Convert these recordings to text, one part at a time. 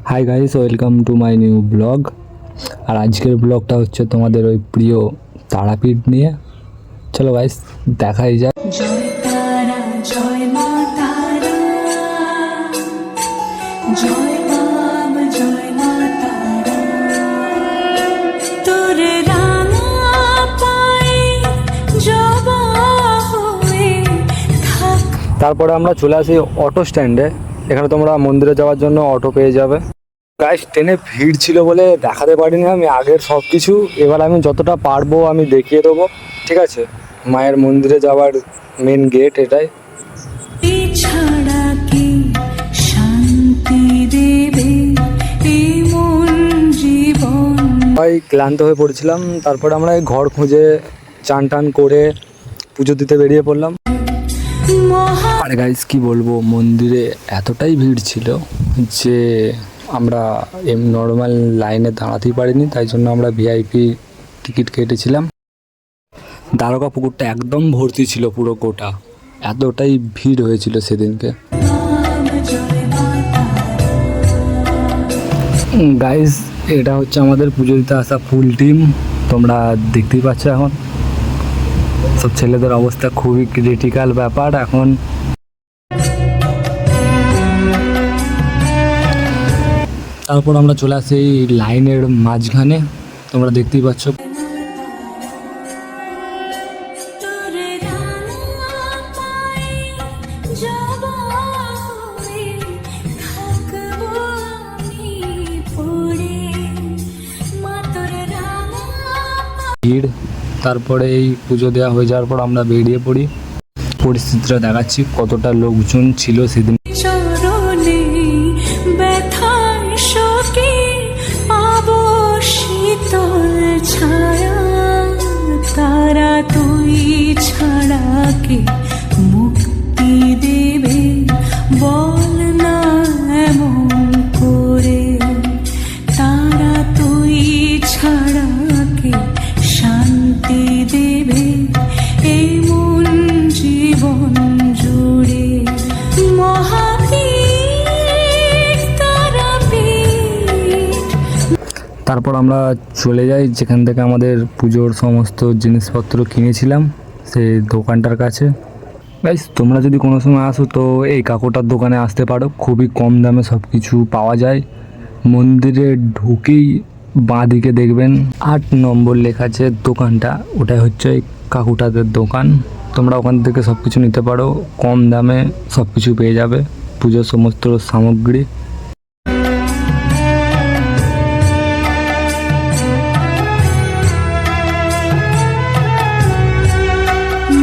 High guys, welcome to my new blog. আর আজকের ব্লগটা হচ্ছে তোমাদের ওই প্রিয় তারাপীঠ নিয়ে। চলো গাইস, দেখাই যাক। জয় তারা, জয় মা তারা, জয় বাম, জয় মা তারা, তোর রাঙা পায়ে জবা হয়ে থাক। তারপরে আমরা চলে আসি অটো স্ট্যান্ডে। এখানে তোমরা মন্দিরে যাওয়ার জন্য অটো পেয়ে যাবে। গাইস, ট্রেনে ভিড় ছিল বলে দেখাতে পারিনি আমি আগের সব কিছু। এবার আমি যতটা পারবো আমি দেখিয়ে দেবো, ঠিক আছে? মায়ের মন্দিরে যাওয়ার মেন গেট এটাই। ছাড়া কি শান্তি দেবে এই মন জীবন। ভাই ক্লান্ত হয়ে পড়েছিলাম, তারপরে আমরা এই ঘর খুঁজে চান টান করে পুজো দিতে বেরিয়ে পড়লাম। আর গাইস কি বলবো, মন্দিরে এতটাই ভিড় ছিল যে আমরা নর্মাল লাইনে দাঁড়াতেই পারিনি, তাই জন্য আমরা ভিআইপি টিকিট কেটেছিলাম। দ্বারকা পুকুরটা একদম ভর্তি ছিল পুরো গোটা, এতটাই ভিড় হয়েছিল সেদিনকে। গাইস, এটা হচ্ছে আমাদের পুজো দিতে আসা ফুল টিম। তোমরা দেখতেই পাচ্ছ এখন সব ছেলেদের অবস্থা খুবই ক্রিটিক্যাল ব্যাপার এখন। তারপর আমরা চলে আসি এই লাইনের মাঝখানে, তোমরা দেখতেই পাচ্ছ। ভিড়, তারপরে এই পুজো দেওয়া হয়ে যাওয়ার পর আমরা বেরিয়ে পড়ি। পরিস্থিতিটা দেখাচ্ছি কতটা লোকজন ছিল সেদিন। চরণে ব্যথার শোকে পাবো শীতল ছায়া, তারা তুই ছাড়া কে মুক্তি দেবে বল না এমন করে, তারা তুই ছাড়া কে শান্তি দেবে এই মন জীবন জুড়ে। মহাপীঠ তারাপীঠ। তারপর আমরা চলে যাই যেখান থেকে আমাদের পুজোর সমস্ত জিনিসপত্র কিনেছিলাম, সেই দোকানটার কাছে। গাইস, তোমরা যদি কোনো সময় আসো তো এই কাকুটার দোকানে আসতে পারো, খুবই কম দামে সব কিছু পাওয়া যায়। মন্দিরে ঢুকেই বাঁ দিকে দেখবেন 8 নম্বর লেখা আছে দোকানটা, ওটাই হচ্ছে এই কাকুটাদের দোকান। তোমরা ওখান থেকে সব কিছু নিতে পারো, কম দামে সব কিছু পেয়ে যাবে পুজোর সমস্ত সামগ্রী।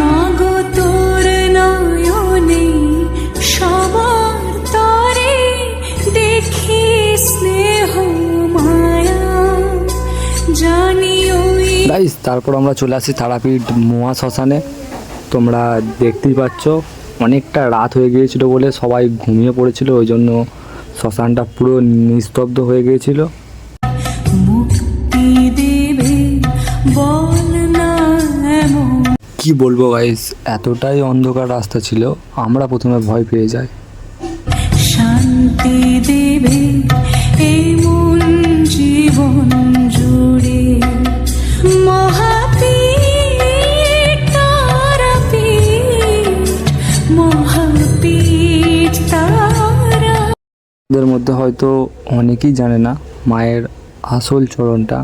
মাগো তোর নয়নে সবার তরে দেখি স্নেহ মায়া, জানি ওই। গাইস, তারপর আমরা চলে আসি তারাপীঠ মহা শ্মশানে। তোমরা দেখতেই পাচ্ছ অনেকটা রাত হয়ে গিয়েছিল বলে সবাই ঘুমিয়ে পড়েছিল, ওই জন্য শ্মশানটা পুরো নিস্তব্ধ হয়ে গিয়েছিল। মুক্তি দেবে বল না এমন। কি বলবো গাইস, এতটাই অন্ধকার রাস্তা ছিল, আমরা প্রথমে ভয় পেয়ে যাই। শান্তি দেবে এই মন জীবন জুড়ে। মহাপীঠ তারাপীঠ, মহাপীঠ তারা। এদের মধ্যে হয়তো অনেকেই জানে না মায়ের আসল চরণটা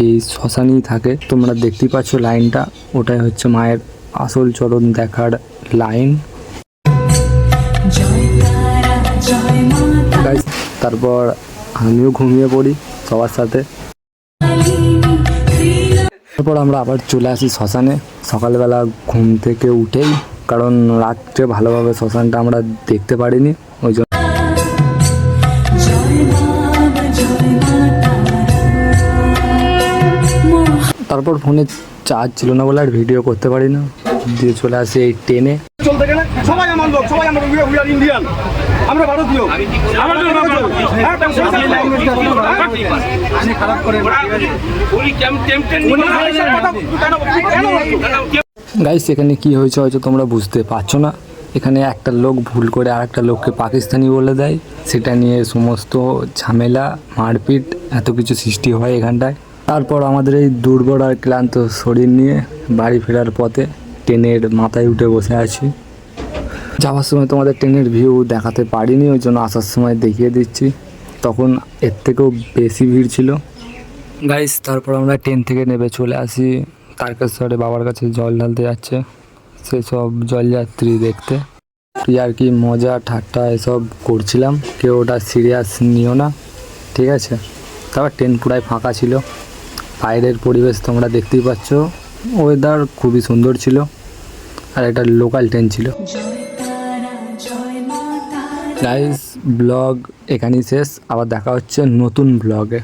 এই শ্মশানেই থাকে। তোমরা দেখতেই পাচ্ছ লাইনটা, ওটাই হচ্ছে মায়ের আসল চরণ দেখার লাইন। জয় তারা, জয় মা গাইস, তারপর আমিও ঘুমিয়ে পড়ি সবার সাথে। তারপর আমরা আবার চলে আসি শ্মশানে সকালবেলা ঘুম থেকে উঠেই, কারণ রাত্রে ভালোভাবে শ্মশানটা আমরা দেখতে পারিনি, ওই জন্য। জয় বাম, জয় মা তারা। তারপর ফোনে চার্জ ছিল না বলে আর ভিডিও করতে পারি না, দিয়ে চলে আসি এই ট্রেনে। চলতে গেলে সবাই আমার লোক, সবাই আমরা উই আর ইন্ডিয়ান, আমরা ভারতীয়। গাইস, এখানে কি হয়েছে হয়তো তোমরা বুঝতে পারছো না, এখানে একটা লোক ভুল করে আরেকটা লোককে পাকিস্তানি বলে দেয়, সেটা নিয়ে সমস্ত ঝামেলা মারপিট এত কিছু সৃষ্টি হয় এখানটায়। তারপর আমাদের এই দুর্বল আর ক্লান্ত শরীর নিয়ে বাড়ি ফেরার পথে ট্রেনের মাথায় উঠে বসে আছি। যাওয়ার সময় তোমাদের ট্রেনের ভিউ দেখাতে পারিনি, ওই জন্য আসার সময় দেখিয়ে দিচ্ছি। তখন এর থেকেও বেশি ভিড় ছিল গাইস। তারপর আমরা ট্রেন থেকে নেমে চলে আসি তারকেশ্বরে, বাবার কাছে জল ঢালতে যাচ্ছে সেসব জলযাত্রী দেখতে। আর কি মজা ঠাট্টা এসব করছিলাম, কেউ ওটা সিরিয়াস নিও না, ঠিক আছে। তারপর ট্রেন পুরাই ফাঁকা ছিল, বাইরের পরিবেশ তোমরা দেখতেই পাচ্ছ, ওয়েদার খুবই সুন্দর ছিল, আর এটা লোকাল ট্রেন ছিল। জয় তারা জয় মা তারা। গাইস ব্লগ এখানেই শেষ, আবার দেখা হচ্ছে নতুন ব্লগে।